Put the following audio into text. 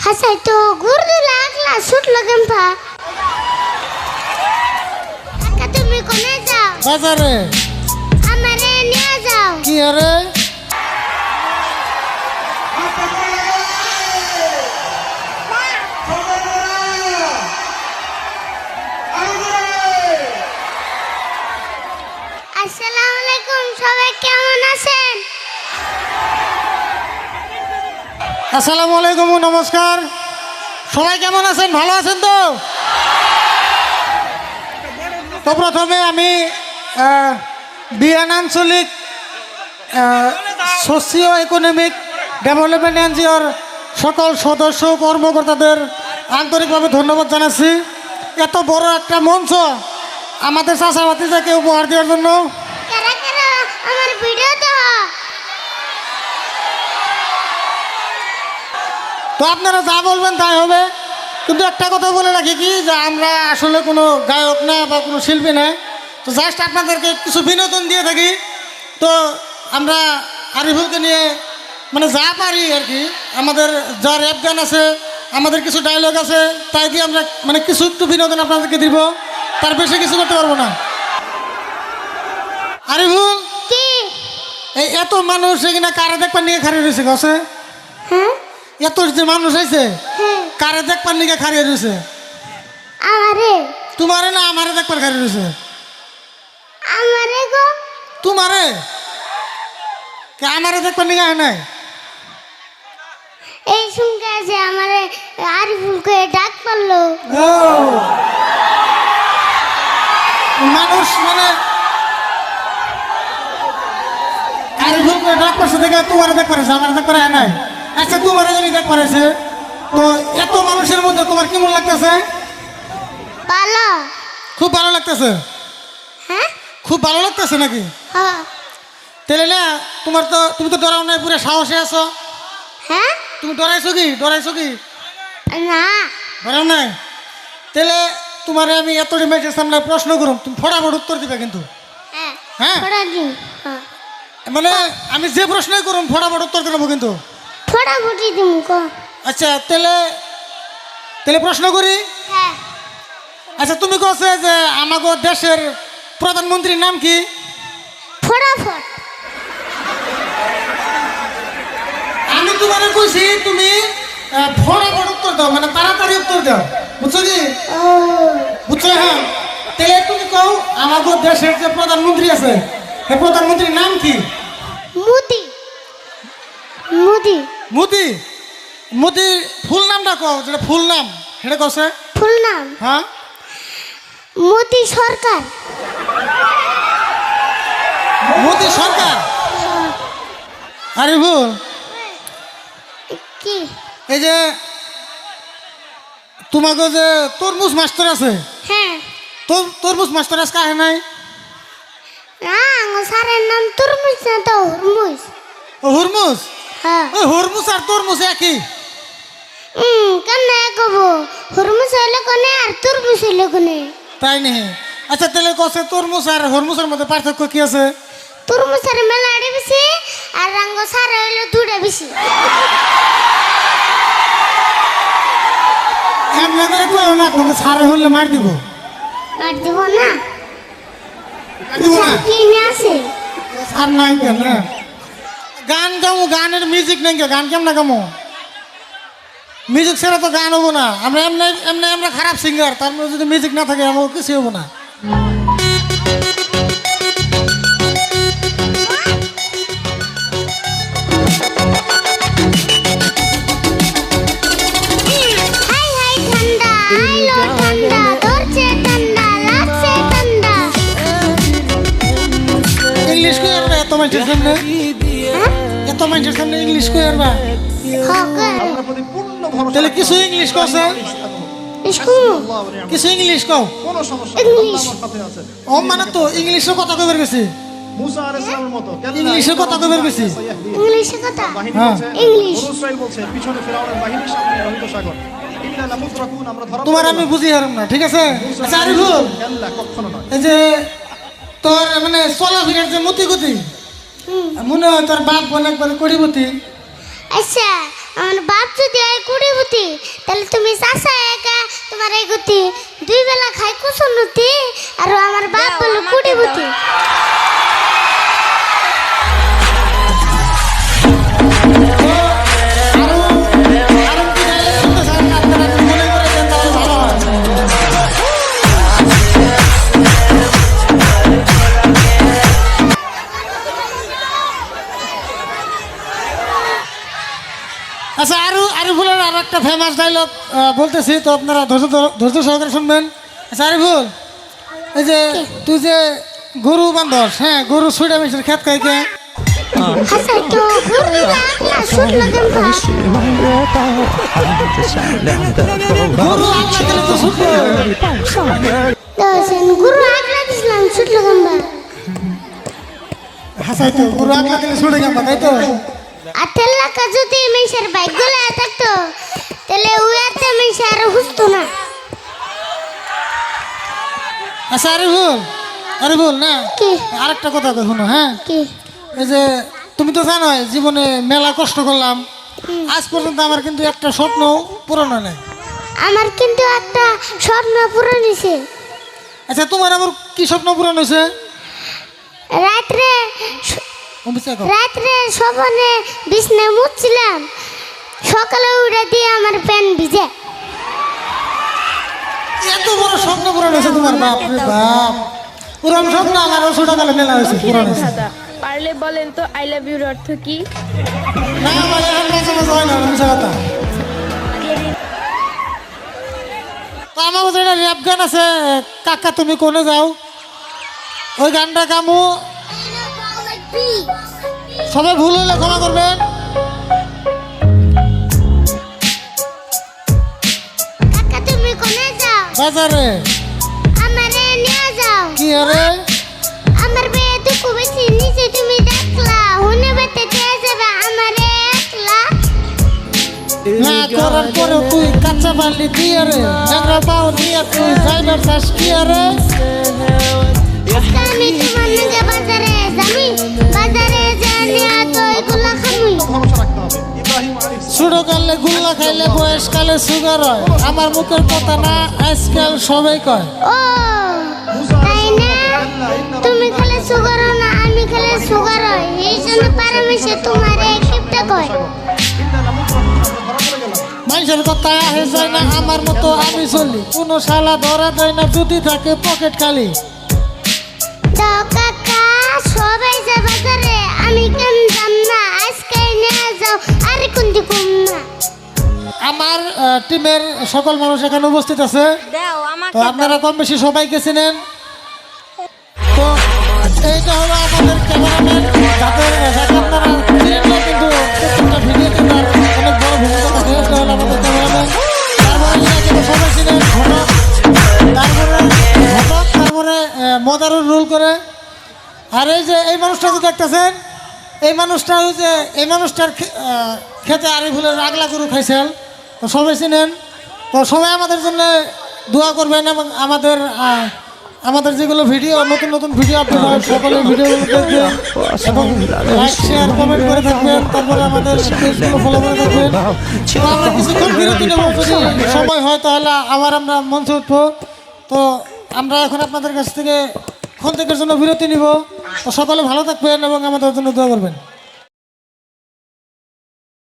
হাসাই তো গুরু লাগলা ছুটলো কেমপা কাকা তুমি কোনে যাও বাজারে আমারে নিয়ে যাও কি আরে আসসালামু আলাইকুম সবাই কেমন আছেন আসসালামু আলাইকুম নমস্কার সবাই কেমন আছেন ভালো আছেন তো তো প্রথমে আমি বিয়ান আঞ্চলিক সোশিও ইকোনমিক ডেভেলপমেন্ট এনজিওর সকল সদস্য কর্মকর্তাদের আন্তরিকভাবে ধন্যবাদ জানাচ্ছি এত বড় একটা মঞ্চ আমাদের চাষাবাতিকে উপহার দেওয়ার জন্য কারা কারা আমার ভিডিও দাও তো আপনারা যা বলবেন তাই হবে কিন্তু একটা কথা বলে রাখি কি যে আমরা আসলে কোনো গায়ক না বা কোনো শিল্পী না তো জাস্ট আপনাদেরকে কিছু বিনোদন দিয়ে থাকি তো আমরা আরিফুলকে নিয়ে মানে যা পারি আর কি আমাদের যা র্যাপ গান আছে আমাদের কিছু ডায়লগ আছে তাই দিয়ে আমরা মানে কিছু একটু বিনোদন আপনাদেরকে দিব তার বেশি কিছু করতে পারবো না আরিফুল কি এই এত মানুষ এখানে কারে দেখবার নিয়ে খাড়িয়ে রয়েছে গছে হ্যাঁ এত যে মানুষ আছে হ্যাঁ কারে দেখবার নিয়ে খাড়িয়ে রয়েছে আমারে তোমারে না আমারে দেখবার খাড়িয়ে রয়েছে আমারে গো তোমারে কে আমারে দেখবার নিয়ে আয় নাই এই সঙ্গে আছে আমারে আরিফুলকে ডাক পড়লো ও মানুষ মানে আরিফুলকে ডাক করছে দেখে তোমারে দেখ করেছে আমার দেখ করে আয় নাই আচ্ছা তোমারে যদি দেখ করেছে তো এত মানুষের মধ্যে তোমার কেমন লাগতেছে ভালো খুব ভালো লাগতেছে হ্যাঁ খুব ভালো লাগতেছে নাকি হ্যাঁ তাহলে না তোমার তো তুমি তো ডরাও নাই পুরো সাহসে আছো হ্যাঁ তুমি ডরাইছো কি না ডরাও নাই তাহলে তোমার আমি এত মেয়ের সামনে প্রশ্ন করুম তুমি ফটাফট উত্তর দিবে কিন্তু হ্যাঁ হ্যাঁ ফোড়া দিন হ্যাঁ মানে আমি যে প্রশ্নই করুম ফটাফট উত্তর দেবো কিন্তু ফোড়া ফুটি দিম কো আচ্ছা তাহলে তাহলে প্রশ্ন করি হ্যাঁ আচ্ছা তুমি কছে যে আমাগো দেশের প্রধানমন্ত্রীর নাম কি ফটাফট আমি তোমার কইছি তুমি ফটাফট উত্তর দাও মানে তাড়াতাড়ি উত্তর দাও বুঝছো কি ও বুঝছো হ্যাঁ তাহলে তুমি কও আমাগো দেশের যে প্রধানমন্ত্রী আছে সেই প্রধানমন্ত্রীর নাম কি মুদি মুদি মোদি মোদির ফুল নামটা কও যেটা ফুল নাম সেটা কছে ফুল নাম হ্যাঁ মোদি সরকার মোদি সরকার আরে ভুল কি এই যে তোমাকে যে তরমুজ মাস্টার আছে হ্যাঁ তরমুজ মাস্টার আজকে আহে নাই না স্যারের নাম তুরমুজ না তো হুরমুজ ও হুরমুজ হ্যাঁ ওই হুরমুজ আর তরমুজ একই কেন কব হুরমুজ হইলে কোনে আর তুরমুজ হইলে কোনে তাই নেই আচ্ছা তাহলে কছে তরমুজ আর হুরমুজের মধ্যে পার্থক্য কি আছে তুরমুজের মেলাড়ি বেশি আর রঙ সার হইলে দুটা বেশি এমনি করে কও না তোমাকে সারে হলে মার দিব আর দিব না দিব না কি নিয়ে আছে সার নাই কেন না গান গামো গানের মিউজিক নাই গান কেমন গামো মিউজিক ছাড়া তো গান হবো না আমরা এমনি এমনি আমরা খারাপ সিঙ্গার তার মধ্যে যদি মিউজিক না থাকে আমার কিছু হবো না হাই হাই ঠান্ডা আইলো ঠান্ডা ধরছে ঠান্ডা লাগছে ঠান্ডা ইংলিশ কই আর এত মানুষের সামনে এত মানুষের সামনে ইংলিশ কই আর বা হকে তাহলে কিছু ইংলিশ কছে স্কুল কিছু ইংলিশ কও ইংলিশ ও মানে তো ইংলিশে কথা কইবার গেছি মুসা আলাইহিস সালামের মতো ইংলিশে কথা কইবার গেছি ইংলিশে কথা হ্যাঁ ইংলিশ বনু ইসরাইল বলছে পিছনে ফিরাউনের বাহিনীর সামনে রহিত সাগর ইন্না লামুদরাকুন আমরা ধরা তোমার আমি বুঝি হারাম না ঠিক আছে আচ্ছা আরিফুল আল্লাহ কখনো নয় এই যে তোর মানে চলাফেরার যে মতি গতি মনে হয় তোর বাপ বোন একবার করিবতি আচ্ছা আমার বাপ যদি হয় কুড়িপতি, তাহলে তুমি চাষা একা তোমার এই গতি 2 বেলা খাই কুসুন্নতি, আর আমার বাপ বলো কুড়িপতি। আচ্ছা, আরিফুলের আর একটা ফেমাস ডায়লগ বলতেছি, তো আপনারা ধৈর্য সহকারে শুনবেন। আচ্ছা আরিফুল, এই যে তুই যে গরু বান্ধস, হ্যাঁ, গরু ছুটে মিশে খেত খাইকে আচ্ছা, তো গরু আগলা শুনলো কেমন? গরু আগলা গেলে তো ছুটবে। গরু আগলা দিছিলাম শুনলো কেমন? হাসাই তো গরু আগলা গেলে ছুটে কেমন, তাই তো? আর তেলাকা যদি মেশার বাইক গুলা থাকতো, তাহলে উয়াতে মেশার হুসতো না। আচ্ছা আরিফুল না, কি আরেকটা কথা কই শুনো, হ্যাঁ, কি? এই যে তুমি তো জানোই জীবনে মেলা কষ্ট করলাম, আজ পর্যন্ত আমার কিন্তু একটা স্বপ্ন পূরণ হয় নাই। আমার কিন্তু একটা স্বপ্ন পূরণ হয়েছে। আচ্ছা, তোমার আমার কি স্বপ্ন পূরণ হয়েছে? রাত্রে অভিষেক, রাত্রে সপনে বিছনা মুছছিলাম, সকালে উঠে দিয়ে আমার প্যান ভিজে। এত বড় স্বপ্ন পূরণ হয়েছে তোমার? বাপ রে বাপ, পুরন স্বপ্ন আমারও ছোটকালে মেলা হয়েছে, পূরণ হয়েছে। পারলে বলেন তো আই লাভ ইউর অর্থ কি? না আমার এখন মাঝে মাঝে হয় না, মিশা কথা। তো আমার কাছে একটা র্যাপ গান আছে, কাকা তুমি কোনে যাও, ওই গানটা গামু। সবাই ভুল হলে ক্ষমা করবেন। কাকা তুমি কোনে যাও? বাজারে। আমারে নিয়ে যাও। কি আরে? আমার মেয়ে দুঃখ বেশি নিচে তুমি দেখলা, হুনে বেতে দিয়ে যাবে আমারে একলা। না করার পরে তুই কাঁচা বালি দিয়ে রে, ন্যাংরা পাও নিয়ে তুই যাইবার চাস কি আরে? আজকে আমি তোমার লগে বাজারে যাবি, বাজারে জানি তো এগুলা খাবি। ভরসা রাখতে হবে। ইব্রাহিম আলাইহিস ছোট কালে গুল্লা খাইলে বয়সকালে সুগার হয়, আমার মুখের কথা না আজকাল সবাই কয়। ও তাই না? তুমি খেলে সুগার না, আমি খেলে সুগার হয়, এই জন্য পারমেশে তোমার এই কিপটা কয়। মানুষের কথা আহে যায় না, আমার মতো আমি চলি, কোনো শালা ধরা দেয় না যদি থাকে পকেট খালি। দাও কাকা সবাই যা বাজারে, আমি কেন যাম না, আজকে নিয়ে যাও আর কোনটি কম না। আমার টিমের সকল মানুষ এখানে উপস্থিত আছে, তো আপনারা কম বেশি সবাইকে চিনেন। তো এইটা হলো আমাদের ক্যামেরাম্যান, যাদের আপনারা চিনেন না, কিন্তু প্রত্যেকটা ভিডিওতে তার অনেক বড় ভূমিকা থাকে। এটা হলো আমাদের ক্যামেরাম্যান। তারপরে কিন্তু সবাই চিনেন ঘটক, তারপরে মদারুর রোল করে। আর এই যে এই মানুষটা যে দেখতেছেন, এই মানুষটা ওই যে এই মানুষটার খেতে আরিফুলের আগলা গরু খাইছেন, তো সবাই চিনেন। তো সবাই আমাদের জন্য দোয়া করবেন, এবং আমাদের যেগুলো ভিডিও নতুন নতুন ভিডিও আপলোড হয় সকলের ভিডিওগুলো দেখবেন, এবং লাইক শেয়ার কমেন্ট করে থাকবেন। তারপরে আমাদের পেজগুলো ফলো করে থাকবেন। তো আমরা কিছুক্ষণ বিরতি নেব, যদি সময় হয় তাহলে আবার আমরা মঞ্চে উঠবো। তো আমরা এখন আপনাদের কাছ থেকে ক্ষণিকের জন্য বিরতি নিব। তো সকলে ভালো থাকবেন এবং আমাদের জন্য দোয়া করবেন।